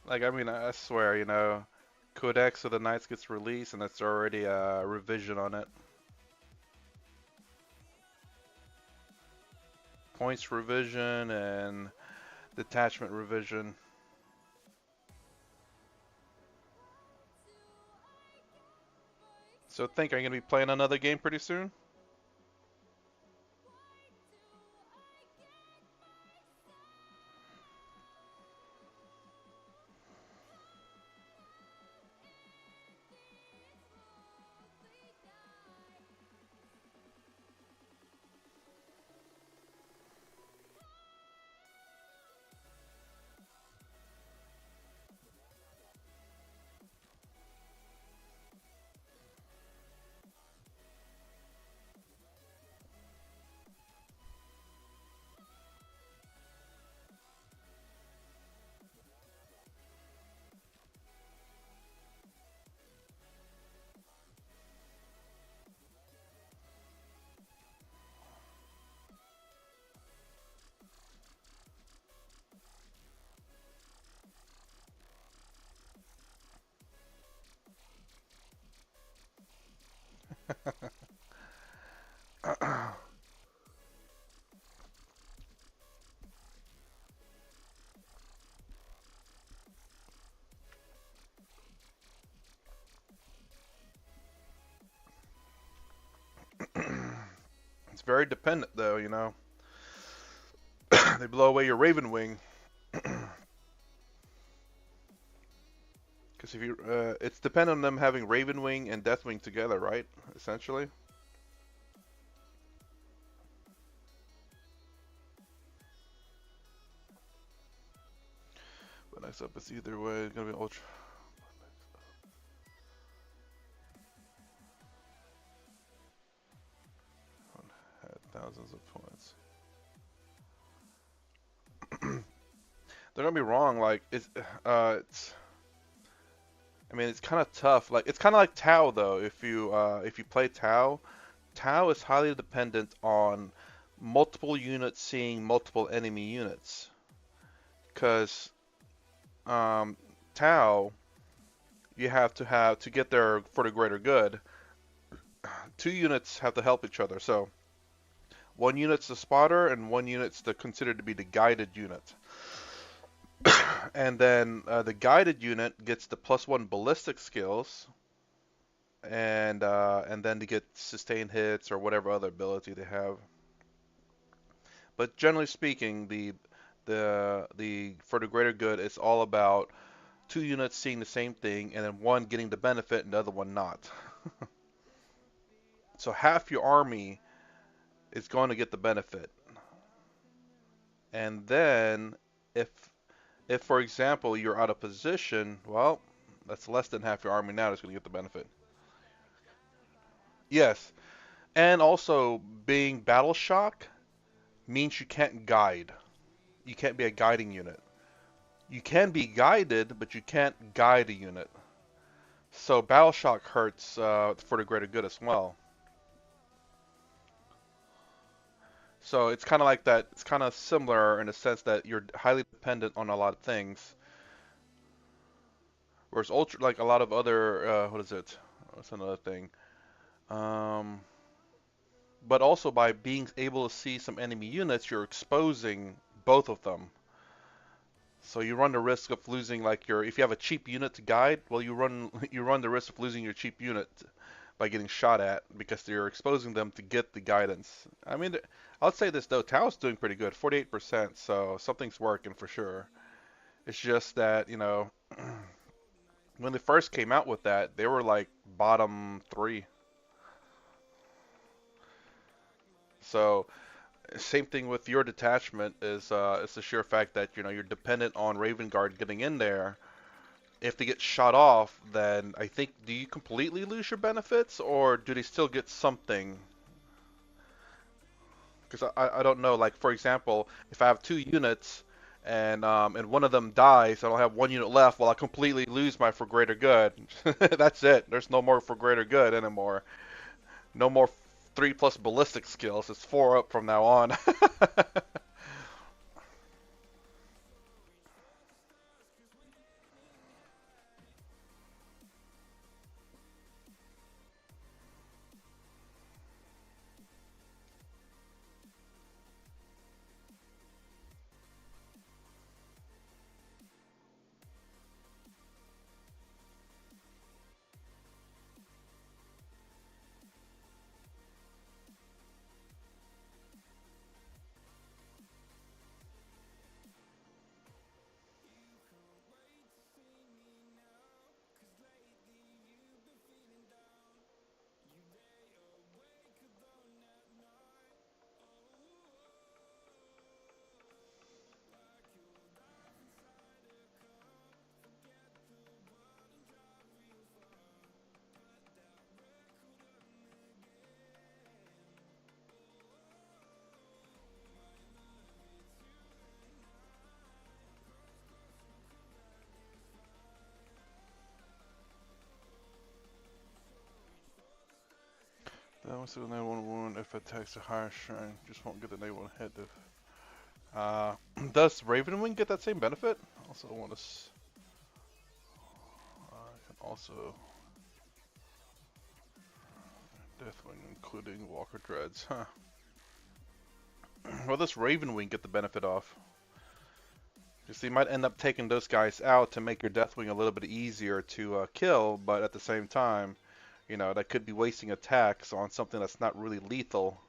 Like, I mean, I swear, Codex of the Knights gets released and it's already a revision on it. Points revision and detachment revision. So think, are you gonna be playing another game pretty soon? It's very dependent, though. They blow away your Raven Wing. Because if it's dependent on them having Raven Wing and Deathwing together, right? Essentially. But I max up. It's either way. It's gonna be ultra. Had thousands of points. Don't get me wrong. Like it's. I mean, it's kind of tough. Like it's kind of like Tau though. If you play Tau, Tau is highly dependent on multiple units seeing multiple enemy units. Because Tau, you have to get there for the greater good. Two units have to help each other. So one unit's the spotter, and one unit's considered to be the guided unit. And then the guided unit gets the +1 ballistic skills, and then to get sustained hits or whatever other ability they have. But generally speaking, the for the greater good, it's all about two units seeing the same thing, and then one getting the benefit and the other one not. So half your army is going to get the benefit, and then if for example you're out of position, well, that's less than half your army now that's going to get the benefit. Yes, and also being battle shock means you can't guide. You can't be a guiding unit. You can be guided, but you can't guide a unit. So battle shock hurts for the greater good as well. So it's kind of like that. It's kind of similar in the sense that you're highly dependent on a lot of things. Whereas ultra, like a lot of other, what is it? What's another thing? Um, but also by being able to see some enemy units, you're exposing both of them. So you run the risk of losing, like if you have a cheap unit to guide, well, you run the risk of losing your cheap unit by getting shot at because you're exposing them to get the guidance. I mean, I'll say this though, Tao's doing pretty good, 48%, so something's working for sure. It's just that, when they first came out with that, they were like bottom 3. So same thing with your detachment is it's the sheer fact that you're dependent on Raven Guard getting in there. If they get shot off, then I think, do you completely lose your benefits, or do they still get something? Because I don't know. Like for example, if I have two units and one of them dies, I don't have one unit left. Well, I completely lose my for greater good. That's it. There's no more for greater good anymore. No more 3+ ballistic skills. It's 4 up from now on. That was the naval wound if it attacks a higher shrine. Just won't get the naval hit if. Does Ravenwing get that same benefit? Also want to. Can also Deathwing, including Walker Dreads. Huh. Well, does Ravenwing get the benefit off? Because you might end up taking those guys out to make your Deathwing a little bit easier to kill, but at the same time, that could be wasting attacks on something that's not really lethal.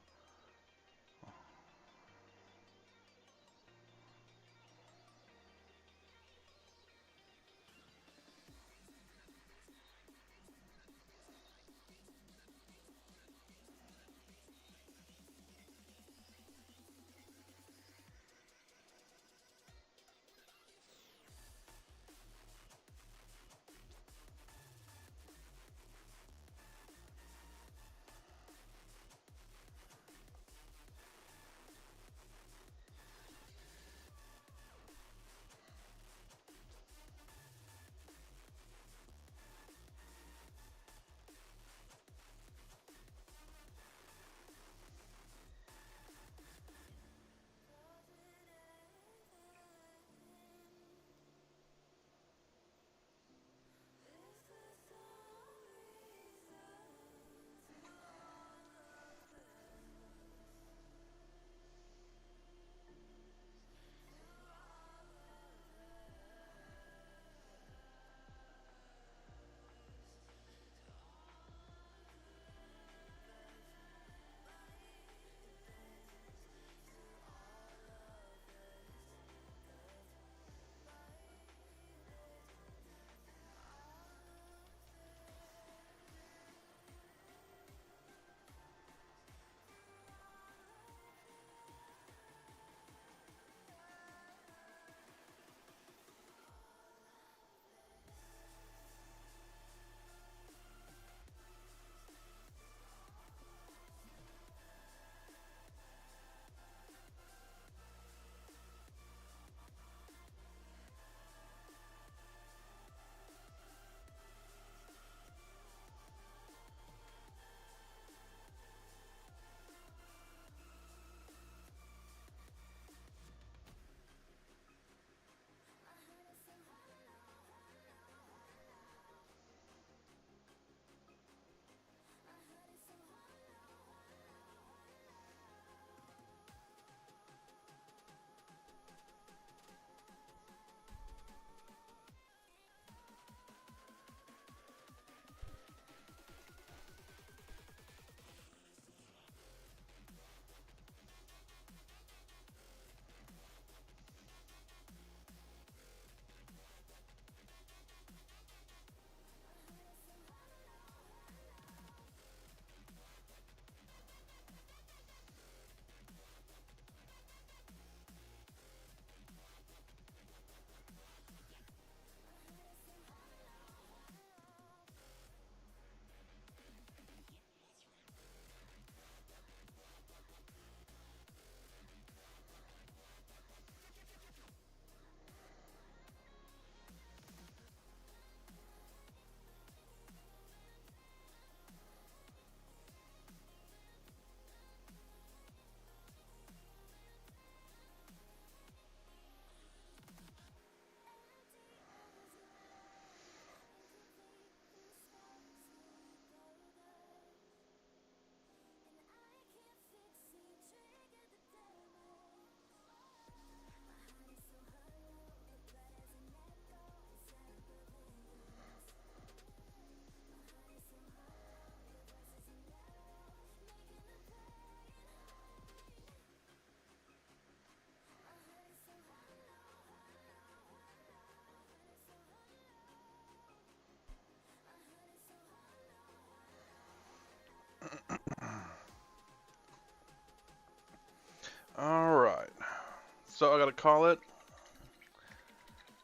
So I gotta call it.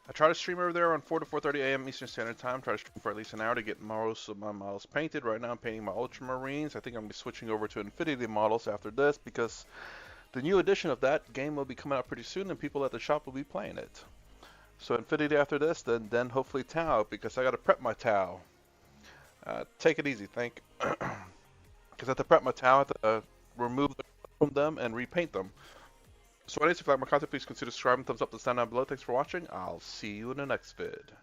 I try to stream over there on 4 to 4:30 a.m. Eastern Standard Time. Try to stream for at least an hour to get most of my models painted. Right now I'm painting my Ultramarines. I think I'm gonna be switching over to Infinity models after this because the new edition of that game will be coming out pretty soon, and people at the shop will be playing it. So Infinity after this, then hopefully Tau, because I gotta prep my Tau. Take it easy, think. Because I have to prep my Tau, I have to remove the from them and repaint them. So anyways, if you like my content, please consider subscribing, thumbs up, the sign down below. Thanks for watching. I'll see you in the next vid.